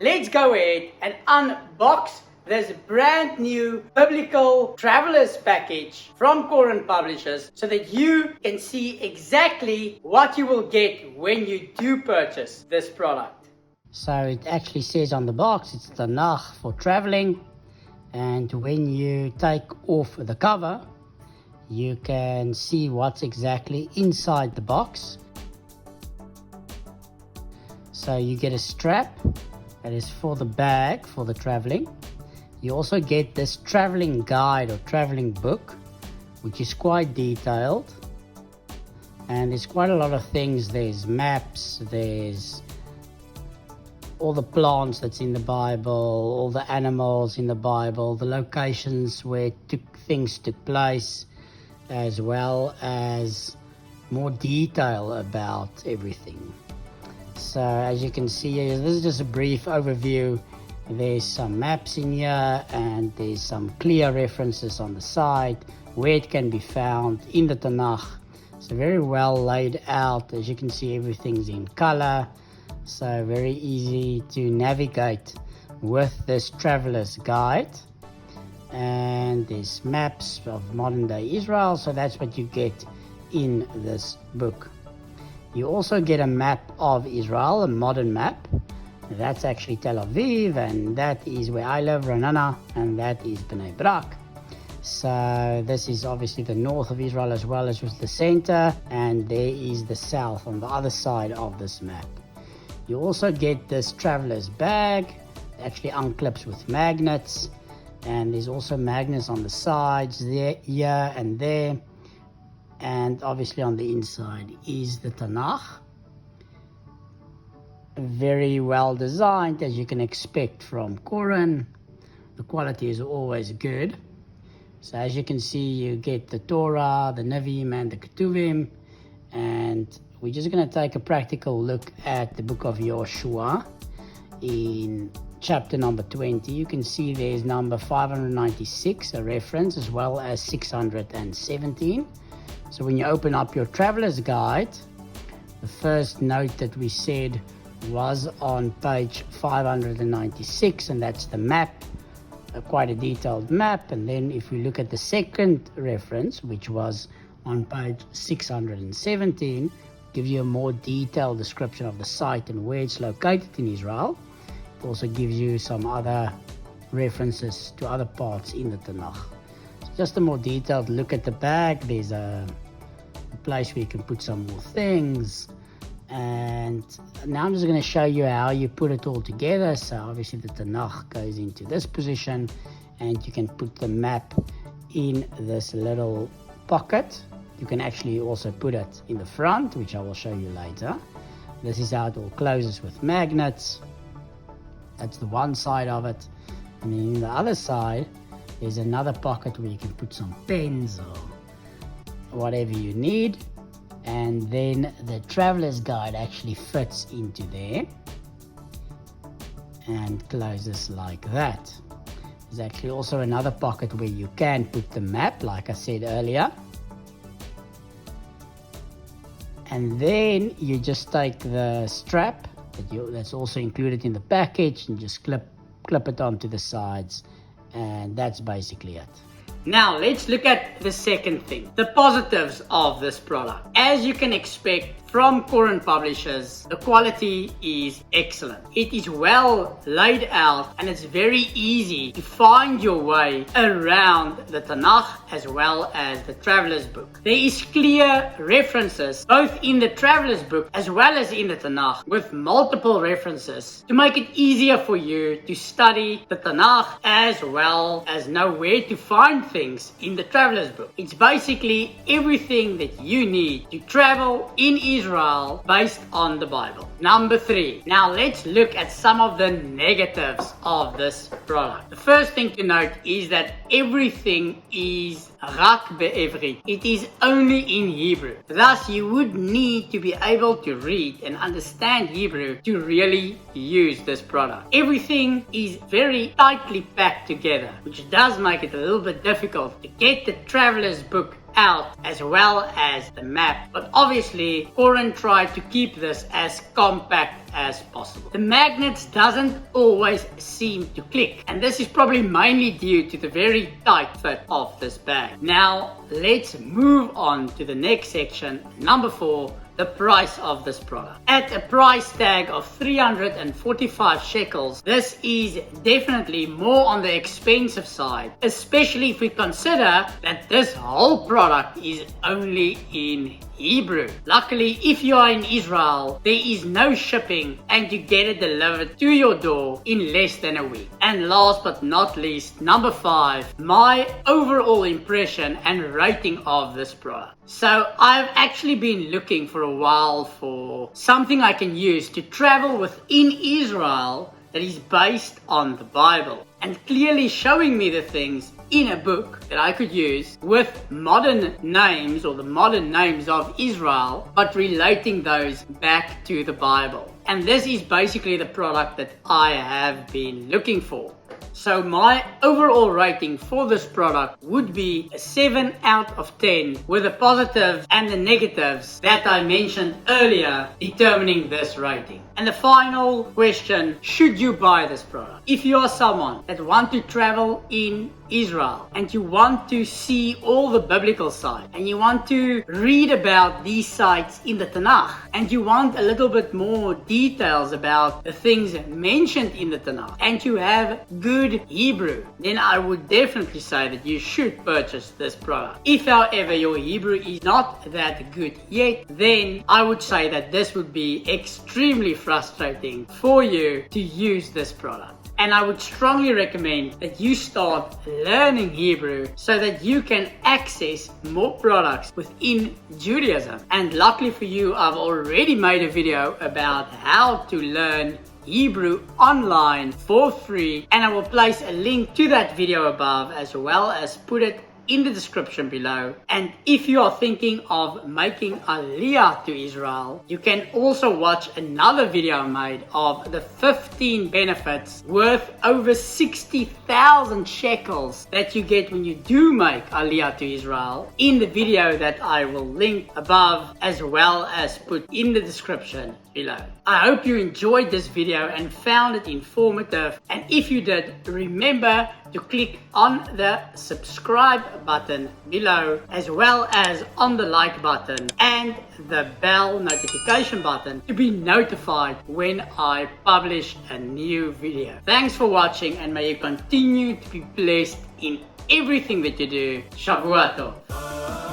let's go ahead and unbox this brand new biblical travelers package from Koren Publishers so that you can see exactly what you will get when you do purchase this product. So it actually says on the box it's Tanach for traveling, and when you take off the cover you can see what's exactly inside the box. So you get a strap that is for the bag for the traveling. You also get this traveling guide or traveling book, which is quite detailed, and there's quite a lot of things. There's maps, there's all the plants that's in the Bible, all the animals in the Bible, the locations where things took place, as well as more detail about everything. So as you can see here, this is just a brief overview. There's some maps in here, and there's some clear references on the side where it can be found in the Tanach. So very well laid out. As you can see, everything's in color, so very easy to navigate with this traveler's guide. And there's maps of modern day Israel, so that's what you get in this book. You also get a map of Israel, a modern map. That's actually Tel Aviv, and that is where I live, Ranana, and that is Bnei Brak. So this is obviously the north of Israel as well as with the center, and there is the south on the other side of this map. You also get this traveler's bag, it actually unclips with magnets, and there's also magnets on the sides there, here and there, and obviously on the inside is the Tanach. Very well designed, as you can expect from Koren. The quality is always good. So as you can see, you get the Torah, the Nevi'im, and the Ketuvim. And we're just going to take a practical look at the book of Joshua in chapter number 20. You can see there's number 596, a reference, as well as 617. So when you open up your traveler's guide, the first note that we said was on page 596, and that's the map, quite a detailed map. And then if we look at the second reference, which was on page 617, gives you a more detailed description of the site and where it's located in Israel. It also gives you some other references to other parts in the Tanakh. So just a more detailed look at the bag. There's a place where you can put some more things. And now I'm just going to show you how you put it all together. So obviously the Tanakh goes into this position, and you can put the map in this little pocket. You can actually also put it in the front, which I will show you later. This is how it all closes with magnets. That's the one side of it. And then in the other side, there's another pocket where you can put some pens or whatever you need. And then the traveler's guide actually fits into there and closes like that. There's actually also another pocket where you can put the map, like I said earlier. And then you just take the strap that's also included in the package and just clip it onto the sides, and that's basically it. Now let's look at the second thing, the positives of this product. As you can expect from Koren Publishers, the quality is excellent. It is well laid out, and it's very easy to find your way around the Tanakh as well as the Traveler's Book. There is clear references both in the Traveler's Book as well as in the Tanakh, with multiple references to make it easier for you to study the Tanakh as well as know where to find things in the Traveler's Book. It's basically everything that you need to travel in Israel based on the Bible. Number 3. Now let's look at some of the negatives of this product. The first thing to note is that everything is rak be'evrit. It is only in Hebrew. Thus, you would need to be able to read and understand Hebrew to really use this product. Everything is very tightly packed together, which does make it a little bit difficult to get the Traveler's Book out as well as the map. But obviously, Koren tried to keep this as compact as possible. The magnets doesn't always seem to click, and this is probably mainly due to the very tight fit of this bag. Now let's move on to the next section, number 4, the price of this product. At a price tag of 345 shekels, this is definitely more on the expensive side, especially if we consider that this whole product is only in Hebrew. Luckily, if you are in Israel, there is no shipping and you get it delivered to your door in less than a week. And last but not least, number 5, my overall impression and rating of this product. So I've actually been looking for a while for something I can use to travel within Israel that is based on the Bible, and clearly showing me the things in a book that I could use with modern names or the modern names of Israel, but relating those back to the Bible. And this is basically the product that I have been looking for. So my overall rating for this product would be a 7 out of 10, with the positives and the negatives that I mentioned earlier determining this rating. And the final question, should you buy this product? If you are someone that wants to travel in Israel and you want to see all the biblical sites and you want to read about these sites in the Tanach and you want a little bit more details about the things mentioned in the Tanach and you have good Hebrew, then I would definitely say that you should purchase this product. If however your Hebrew is not that good yet, then I would say that this would be extremely frustrating for you to use this product. And I would strongly recommend that you start learning Hebrew so that you can access more products within Judaism. And luckily for you, I've already made a video about how to learn Hebrew online for free, and I will place a link to that video above as well as put it in the description below. And if you are thinking of making Aliyah to Israel, you can also watch another video I made of the 15 benefits worth over 60,000 shekels that you get when you do make Aliyah to Israel in the video that I will link above as well as put in the description below. I hope you enjoyed this video and found it informative, and if you did, remember to click on the subscribe button below as well as on the like button and the bell notification button to be notified when I publish a new video. Thanks for watching, and may you continue to be blessed in everything that you do. Shavua Tov.